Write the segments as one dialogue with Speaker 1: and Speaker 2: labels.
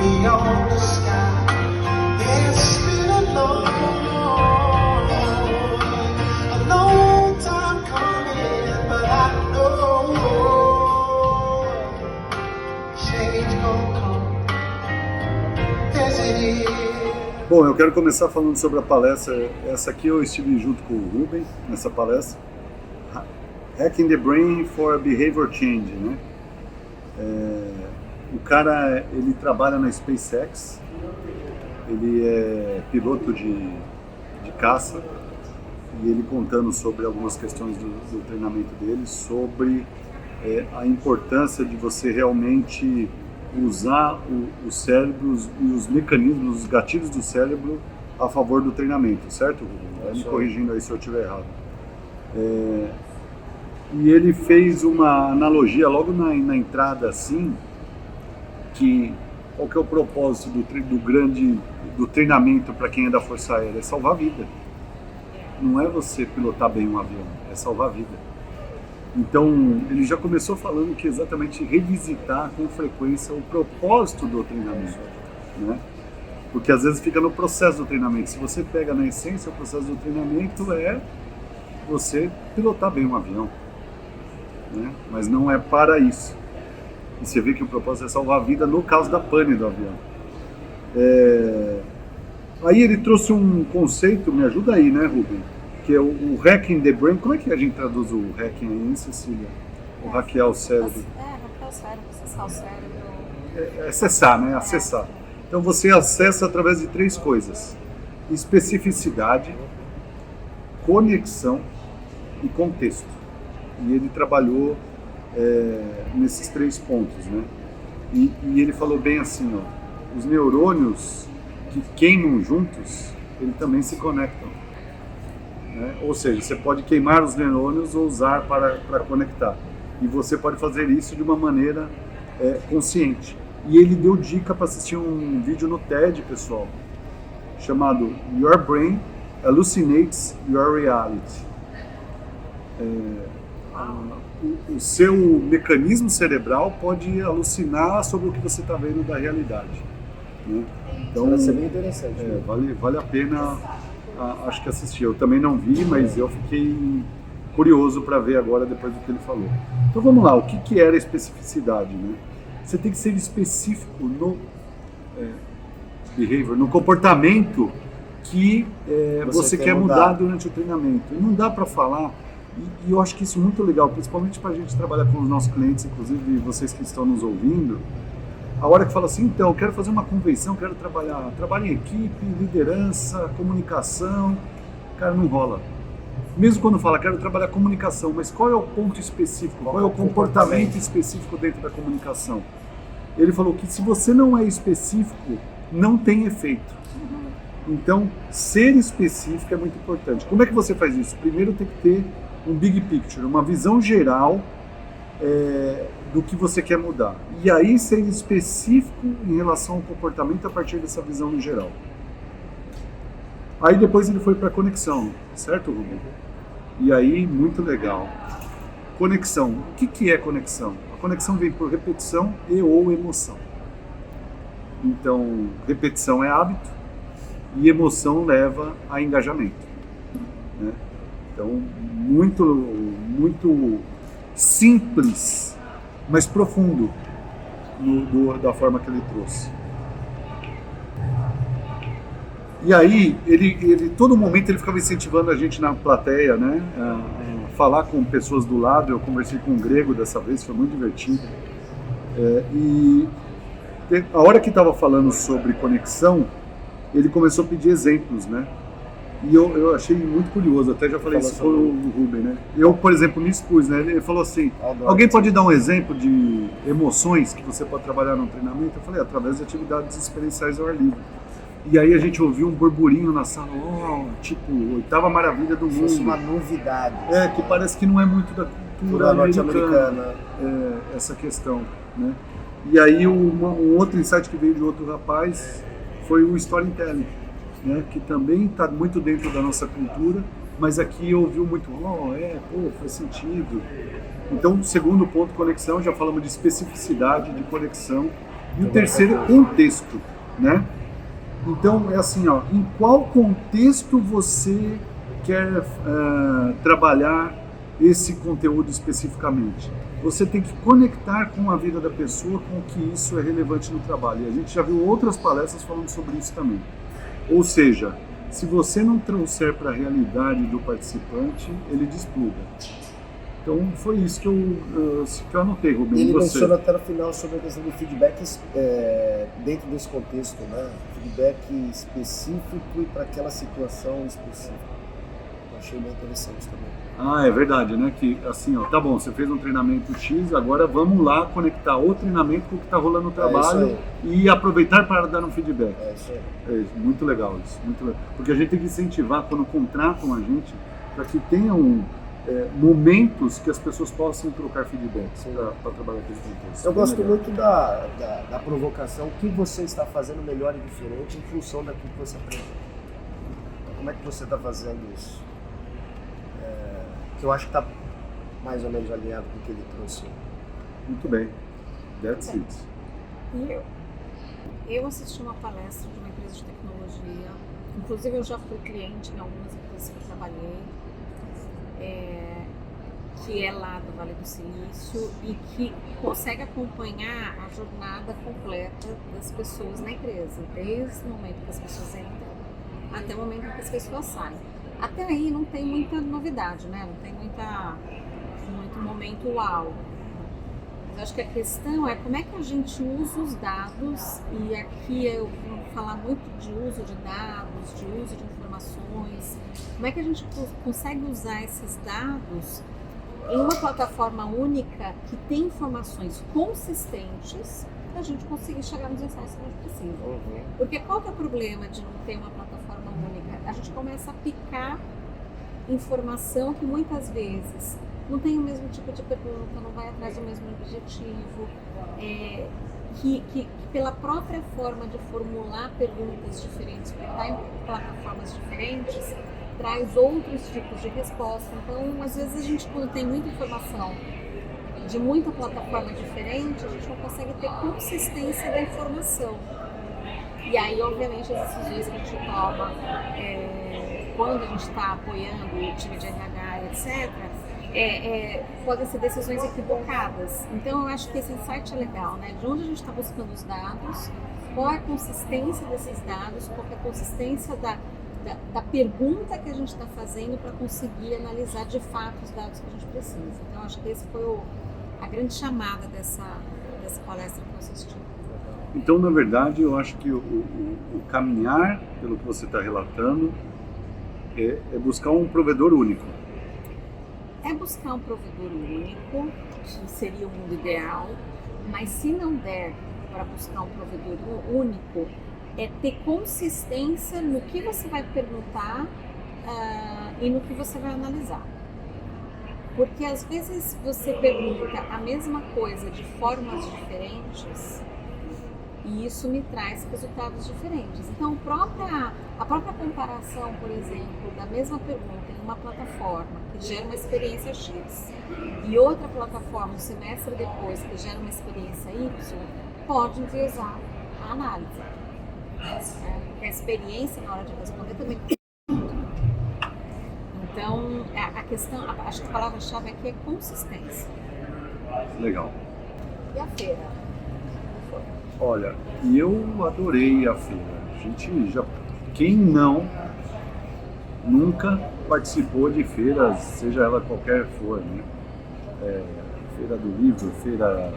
Speaker 1: beyond the sky. It's been a long time coming, but I know change gonna come. Yes, it is.
Speaker 2: Bom, eu quero começar falando sobre a palestra. Essa aqui eu estive junto com o Ruben nessa palestra. Hacking the Brain for Behavior Change, né? O cara, ele trabalha na SpaceX, ele é piloto de caça, e ele contando sobre algumas questões do treinamento dele, sobre a importância de você realmente usar os cérebros e os mecanismos, os gatilhos do cérebro a favor do treinamento, certo, Ruben? Vai me corrigindo aí se eu estiver errado. E ele fez uma analogia logo na entrada, assim, que qual que é o propósito do treinamento para quem é da Força Aérea? É salvar a vida. Não é você pilotar bem um avião, é salvar a vida. Então, ele já começou falando que exatamente revisitar com frequência o propósito do treinamento, né? Porque às vezes fica no processo do treinamento. Se você pega na essência, o processo do treinamento é você pilotar bem um avião, né? Mas não é para isso. E você vê que o propósito é salvar a vida no caso da pane do avião. Aí ele trouxe um conceito, me ajuda aí, né, Ruben? Que é o hacking the brain. Como é que a gente traduz o hacking aí, hein, Cecília? O hackear o cérebro.
Speaker 3: Hackear o cérebro, acessar o cérebro.
Speaker 2: Acessar, né? Acessar. Então você acessa através de 3 coisas: especificidade, conexão e contexto. E ele trabalhou nesses 3 pontos, né? E ele falou bem assim, ó, os neurônios que queimam juntos, eles também se conectam, né? Ou seja, você pode queimar os neurônios ou usar para conectar. E você pode fazer isso de uma maneira consciente. E ele deu dica para assistir um vídeo no TED, pessoal, chamado Your Brain Hallucinates Your Reality. O seu mecanismo cerebral pode alucinar sobre o que você está vendo da realidade, né? Então,
Speaker 4: vai ser bem interessante.
Speaker 2: Vale a pena, acho que assistir. Eu também não vi, mas eu fiquei curioso para ver agora depois do que ele falou. Então vamos lá, o que era especificidade, né? Você tem que ser específico no behavior, no comportamento que você quer mudar durante o treinamento. E não dá para falar. E eu acho que isso é muito legal, principalmente para a gente trabalhar com os nossos clientes, inclusive vocês que estão nos ouvindo. A hora que fala assim, então, eu quero fazer uma convenção, quero trabalho em equipe, liderança, comunicação, cara, não rola. Mesmo quando fala, quero trabalhar comunicação, mas qual é o ponto específico, qual é o comportamento específico dentro da comunicação? Ele falou que se você não é específico, não tem efeito. Então, ser específico é muito importante. Como é que você faz isso? Primeiro tem que ter um big picture, uma visão geral do que você quer mudar. E aí ser específico em relação ao comportamento a partir dessa visão em geral. Aí depois ele foi para a conexão, certo, Rubem? E aí, muito legal. Conexão. O que é conexão? A conexão vem por repetição e ou emoção. Então, repetição é hábito e emoção leva a engajamento, né? Então, muito simples, mas profundo da forma que ele trouxe. E aí, ele todo momento ele ficava incentivando a gente na plateia, né, a falar com pessoas do lado. Eu conversei com um grego dessa vez, foi muito divertido. E a hora que estava falando sobre conexão, ele começou a pedir exemplos, né? E eu achei muito curioso, até já falei isso com o Ruben, né? Eu, por exemplo, me expus, né? Ele falou assim, alguém pode dar um exemplo de emoções que você pode trabalhar no treinamento? Eu falei, através de atividades experienciais ao ar livre. E aí a gente ouviu um burburinho na sala, tipo, 8ª maravilha do mundo.
Speaker 4: Fosse uma novidade.
Speaker 2: Que parece que não é muito da cultura norte-americana, essa questão, né? E aí um outro insight que veio de outro rapaz foi o storytelling, né? Que também está muito dentro da nossa cultura, mas aqui ouviu muito, faz sentido. Então, segundo ponto, conexão, já falamos de especificidade, de conexão E o terceiro é contexto, né? Então, é assim, ó, em qual contexto você quer trabalhar esse conteúdo especificamente? Você tem que conectar com a vida da pessoa, com que isso é relevante no trabalho. E a gente já viu outras palestras falando sobre isso também. Ou seja, se você não trouxer para a realidade do participante, ele despluga. Então foi isso que eu anotei, Rubem.
Speaker 4: Ele
Speaker 2: você.
Speaker 4: menciona até no final sobre a questão do feedback dentro desse contexto, né? Feedback específico e para aquela situação específica. Eu achei bem interessante também.
Speaker 2: Ah, é verdade, né? Que assim, ó, tá bom, você fez um treinamento X, agora vamos lá conectar o treinamento com o que está rolando no trabalho e aproveitar para dar um feedback.
Speaker 4: É isso aí.
Speaker 2: É isso, muito legal isso, muito legal. Porque a gente tem que incentivar quando contratam a gente para que tenham momentos que as pessoas possam trocar feedbacks para trabalhar com esse contexto.
Speaker 4: Eu gosto muito da provocação, o que você está fazendo melhor e diferente em função daquilo que você aprendeu. Então, como é que você está fazendo isso? Que eu acho que está mais ou menos alinhado com o que ele trouxe.
Speaker 2: Muito bem. That's it.
Speaker 3: Eu assisti uma palestra de uma empresa de tecnologia, inclusive eu já fui cliente em algumas empresas que eu trabalhei, que é lá do Vale do Silício e que consegue acompanhar a jornada completa das pessoas na empresa, desde o momento que as pessoas entram até o momento que as pessoas saem. Até aí não tem muita novidade, né? Não tem muito momento uau. Mas acho que a questão é como é que a gente usa os dados, e aqui eu vou falar muito de uso de dados, de uso de informações, como é que a gente consegue usar esses dados em uma plataforma única que tem informações consistentes para a gente conseguir chegar nos insights que a gente precisa. Porque qual que é o problema de não ter uma plataforma única? A gente começa a picar informação que muitas vezes não tem o mesmo tipo de pergunta, não vai atrás do mesmo objetivo, que pela própria forma de formular perguntas diferentes, porque está em plataformas diferentes, traz outros tipos de resposta. Então, às vezes a gente, quando tem muita informação de muita plataforma diferente, a gente não consegue ter consistência da informação. E aí, obviamente, as decisões que a gente toma quando a gente está apoiando o time de RH, etc., podem ser decisões equivocadas. Então, eu acho que esse insight é legal, né? De onde a gente está buscando os dados, qual é a consistência desses dados, qual é a consistência da pergunta que a gente está fazendo para conseguir analisar de fato os dados que a gente precisa. Então, acho que esse foi a grande chamada dessa palestra que eu assisti.
Speaker 2: Então, na verdade, eu acho que o caminhar, pelo que você está relatando, é buscar um provedor único.
Speaker 3: É buscar um provedor único, que seria o mundo ideal, mas se não der para buscar um provedor único, é ter consistência no que você vai perguntar e no que você vai analisar. Porque às vezes você pergunta a mesma coisa de formas diferentes e isso me traz resultados diferentes. Então a própria comparação, por exemplo, da mesma pergunta em uma plataforma que gera uma experiência X e outra plataforma um semestre depois que gera uma experiência Y, pode enviesar a análise. A experiência na hora de responder também. Então, a questão, acho que a palavra-chave aqui é consistência.
Speaker 2: Legal.
Speaker 3: E a feira?
Speaker 2: Olha, eu adorei a feira. A gente já, quem nunca participou de feiras, seja ela qualquer for, né? Feira do livro, feira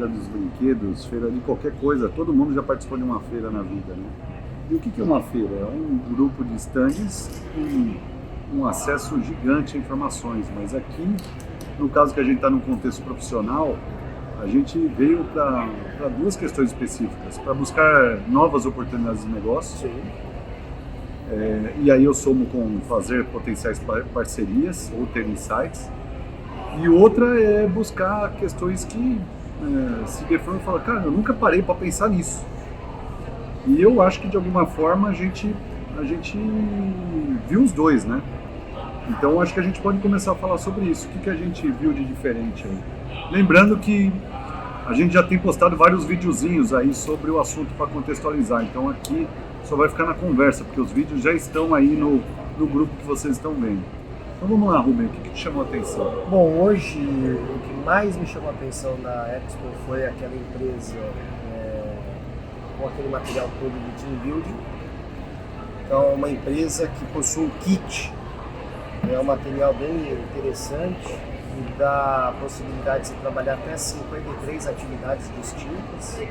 Speaker 2: dos brinquedos, feira de qualquer coisa. Todo mundo já participou de uma feira na vida, né? E o que é uma feira? É um grupo de estandes com um acesso gigante a informações. Mas aqui, no caso que a gente está num contexto profissional, a gente veio para duas questões específicas. Para buscar novas oportunidades de negócio.
Speaker 4: Sim.
Speaker 2: E aí eu somo com fazer potenciais parcerias ou ter insights. E outra é buscar questões que se defrontam e falam, cara, eu nunca parei para pensar nisso. E eu acho que de alguma forma a gente viu os dois, né? Então acho que a gente pode começar a falar sobre isso. O que a gente viu de diferente aí? Lembrando que A gente já tem postado vários videozinhos aí sobre o assunto para contextualizar, então aqui só vai ficar na conversa, porque os vídeos já estão aí no grupo que vocês estão vendo. Então vamos lá, Rubem, o que te chamou a atenção?
Speaker 4: Bom, hoje o que mais me chamou a atenção na Expo foi aquela empresa com aquele material todo do Team Building. Então, é uma empresa que possui um kit, é um material bem interessante e dá a possibilidade de trabalhar até 53 atividades distintas,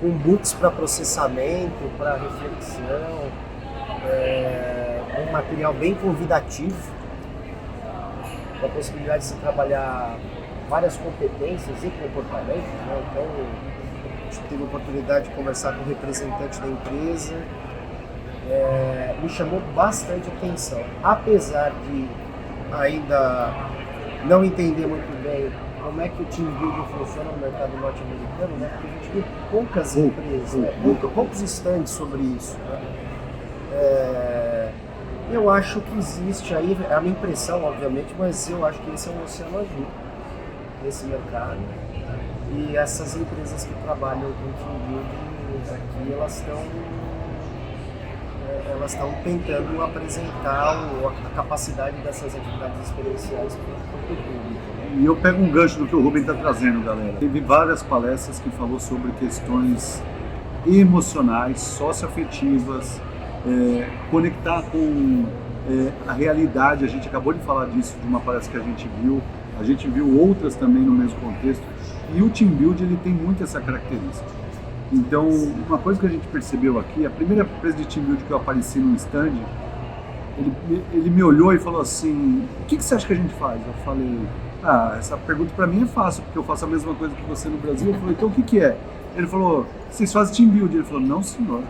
Speaker 4: com books para processamento, para reflexão, um material bem convidativo, com a possibilidade de se trabalhar várias competências e comportamentos, né? Então, a gente teve a oportunidade de conversar com o representante da empresa, me chamou bastante atenção, apesar de ainda não entender muito bem como é que o team building funciona no mercado norte-americano, né? Porque a gente vê poucas empresas, poucos stands sobre isso, né? Eu acho que existe aí, é a minha impressão, obviamente, mas eu acho que esse é um oceano azul nesse mercado. E essas empresas que trabalham com team building aqui, elas estão tentando apresentar a capacidade dessas atividades experienciais para o público.
Speaker 2: E eu pego um gancho do que o Rubem está trazendo, galera. Teve várias palestras que falou sobre questões emocionais, socioafetivas, conectar com a realidade. A gente acabou de falar disso, de uma palestra que a gente viu outras também no mesmo contexto, e o Team Build ele tem muito essa característica. Então, uma coisa que a gente percebeu aqui, a primeira empresa de Team Build que eu apareci no stand, ele me olhou e falou assim: o que você acha que a gente faz? Eu falei: essa pergunta para mim é fácil, porque eu faço a mesma coisa que você no Brasil. Eu falei: então o que é? Ele falou: vocês fazem Team Build? Ele falou: não, senhor.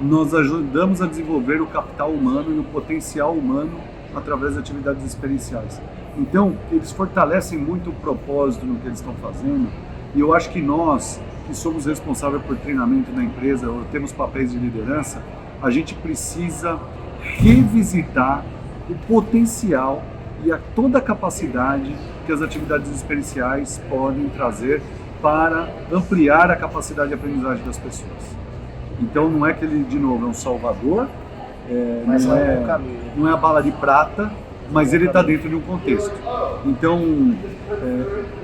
Speaker 2: Nós ajudamos a desenvolver o capital humano e o potencial humano através de atividades experienciais. Então, eles fortalecem muito o propósito no que eles estão fazendo, e eu acho que nós, que somos responsáveis por treinamento da empresa, ou temos papéis de liderança, a gente precisa revisitar o potencial e toda a capacidade que as atividades experienciais podem trazer para ampliar a capacidade de aprendizagem das pessoas. Então não é que ele, de novo, é um salvador, não é a bala de prata, mas ele está dentro de um contexto. Então,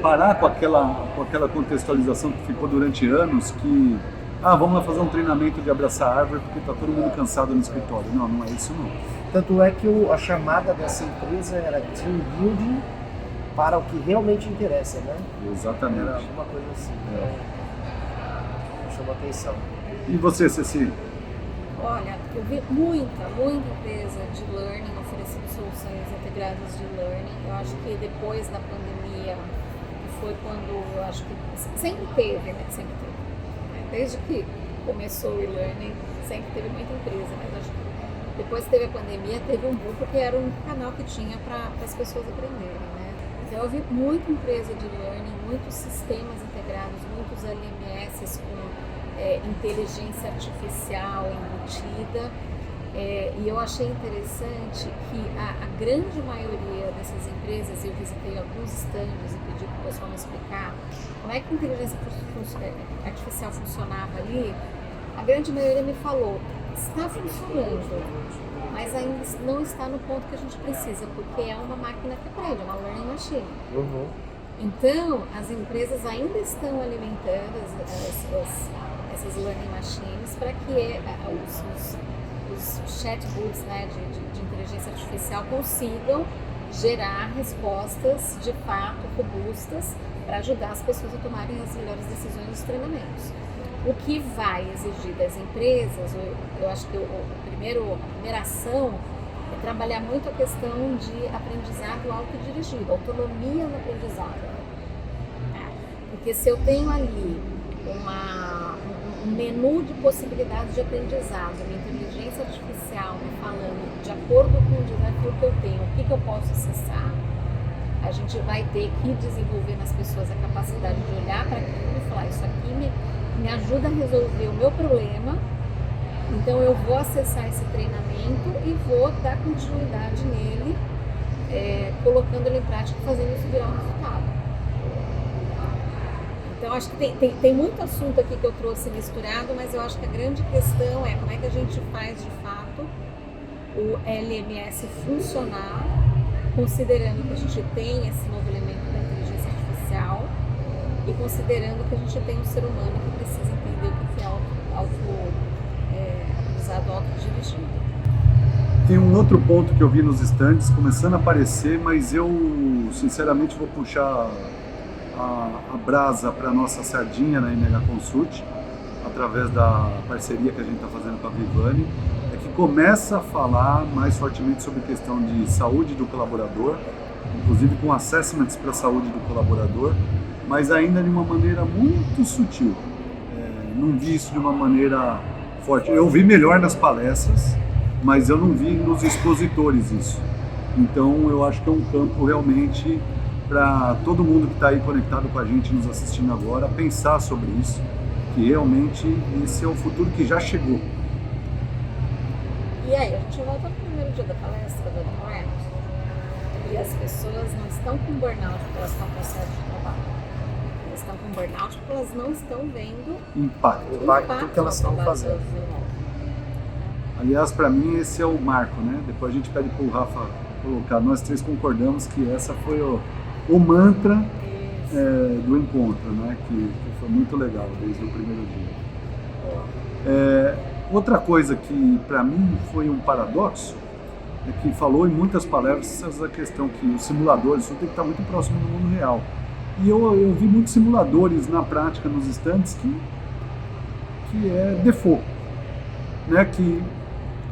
Speaker 2: parar com aquela contextualização que ficou durante anos, que vamos lá fazer um treinamento de abraçar árvore porque está todo mundo cansado no escritório. Não, não é isso não.
Speaker 4: Tanto é que a chamada dessa empresa era Team Building para o que realmente interessa, né?
Speaker 2: Exatamente.
Speaker 4: Era alguma coisa assim. Chamou atenção.
Speaker 2: E você, Ceci?
Speaker 3: Olha, eu vi muita empresa de learning oferecendo soluções integradas de learning. Eu acho que depois da pandemia, que foi quando, eu acho que sempre teve, né? Sempre teve. Desde que começou o e-learning, sempre teve muita empresa, mas acho que depois que teve a pandemia, teve um boom, porque era um canal que tinha para as pessoas aprenderem, né? Então eu vi muita empresa de learning, muitos sistemas integrados, muitos LMS com inteligência artificial embutida, e eu achei interessante que a grande maioria dessas empresas, eu visitei alguns stands e pedi para o pessoal me explicar como é que a inteligência artificial funcionava ali. A grande maioria me falou: está funcionando, mas ainda não está no ponto que a gente precisa, porque é uma máquina que aprende, uma learning machine.
Speaker 4: Uhum.
Speaker 3: Então, as empresas ainda estão alimentando essas learning machines para que os chatbots, né, de inteligência artificial consigam gerar respostas de fato robustas para ajudar as pessoas a tomarem as melhores decisões nos treinamentos. O que vai exigir das empresas, eu acho que a primeira ação é trabalhar muito a questão de aprendizado autodirigido, autonomia no aprendizado. Porque se eu tenho ali um menu de possibilidades de aprendizado, uma inteligência artificial me falando de acordo com o desafio que eu tenho, o que eu posso acessar, a gente vai ter que desenvolver nas pessoas a capacidade de olhar para aquilo e falar: isso aqui me ajuda a resolver o meu problema, então eu vou acessar esse treinamento e vou dar continuidade nele, colocando ele em prática e fazendo isso virar um resultado. Então, acho que tem muito assunto aqui que eu trouxe misturado, mas eu acho que a grande questão é como é que a gente faz, de fato, o LMS funcionar, considerando que a gente tem esse novo elemento da inteligência artificial e considerando que a gente tem um ser humano que precisa entender o que é aprendizado autodirigido.
Speaker 2: Tem um outro ponto que eu vi nos estandes começando a aparecer, mas eu sinceramente vou puxar a brasa para a nossa sardinha na NH Consult, através da parceria que a gente está fazendo com a Vivani, é que começa a falar mais fortemente sobre questão de saúde do colaborador, inclusive com assessments para a saúde do colaborador, mas ainda de uma maneira muito sutil. Não vi isso de uma maneira forte. Eu vi melhor nas palestras, mas eu não vi nos expositores isso. Então eu acho que é um campo realmente para todo mundo que está aí conectado com a gente, nos assistindo agora, pensar sobre isso, que realmente esse é o futuro que já chegou.
Speaker 3: E aí, a gente volta no primeiro dia da palestra da Brand, e as pessoas não estão com burnout porque elas estão com excesso de trabalho. Elas estão com burnout porque elas não estão vendo
Speaker 4: O impacto que elas estão fazendo.
Speaker 2: Aliás, para mim esse é o marco, né? Depois a gente pede para o Rafa colocar. Nós três concordamos que essa foi o mantra do encontro, né? Que foi muito legal desde o primeiro dia. Outra coisa que para mim foi um paradoxo é que falou em muitas palestras a questão que os simuladores tem que estar muito próximo do mundo real. E eu vi muitos simuladores na prática nos estandes que é default, né? Que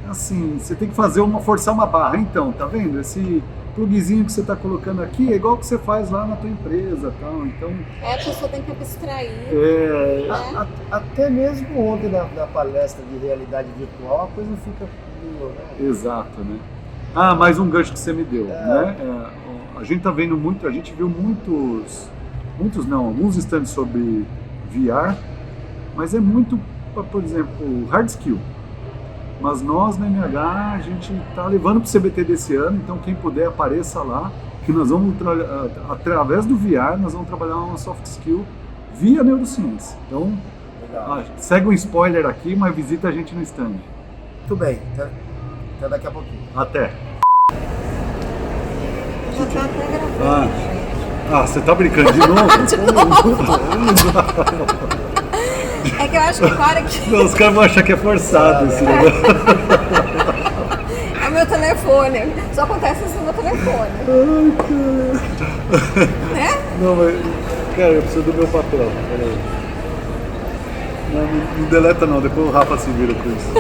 Speaker 2: assim, você tem que forçar uma barra. Então, tá vendo? Esse plugzinho que você está colocando aqui é igual que você faz lá na tua empresa, tal. Então,
Speaker 3: a pessoa tem que abstrair.
Speaker 4: Até mesmo ontem na palestra de realidade virtual, a coisa fica meio, né?
Speaker 2: Exato, né? Mais um gancho que você me deu, né? A gente tá vendo muito, a gente viu alguns estandes sobre VR, mas é muito, por exemplo, hard skill. Mas nós, na MH, a gente está levando para o CBT desse ano, então quem puder apareça lá, que nós vamos, através do VR, nós vamos trabalhar uma soft skill via neurociência. Então, segue um spoiler aqui, mas visita a gente no stand.
Speaker 4: Muito bem, até daqui a pouquinho.
Speaker 2: Até.
Speaker 3: Já está até gravando, gente.
Speaker 2: Você tá brincando de novo?
Speaker 3: É que eu acho que para que...
Speaker 2: Não, os caras vão achar que é forçado esse negócio.
Speaker 3: É o meu telefone. Só acontece isso no meu telefone. Né?
Speaker 2: Não, mas... Cara, eu preciso do meu papel. Peraí. Não deleta não, depois o Rafa se vira com isso.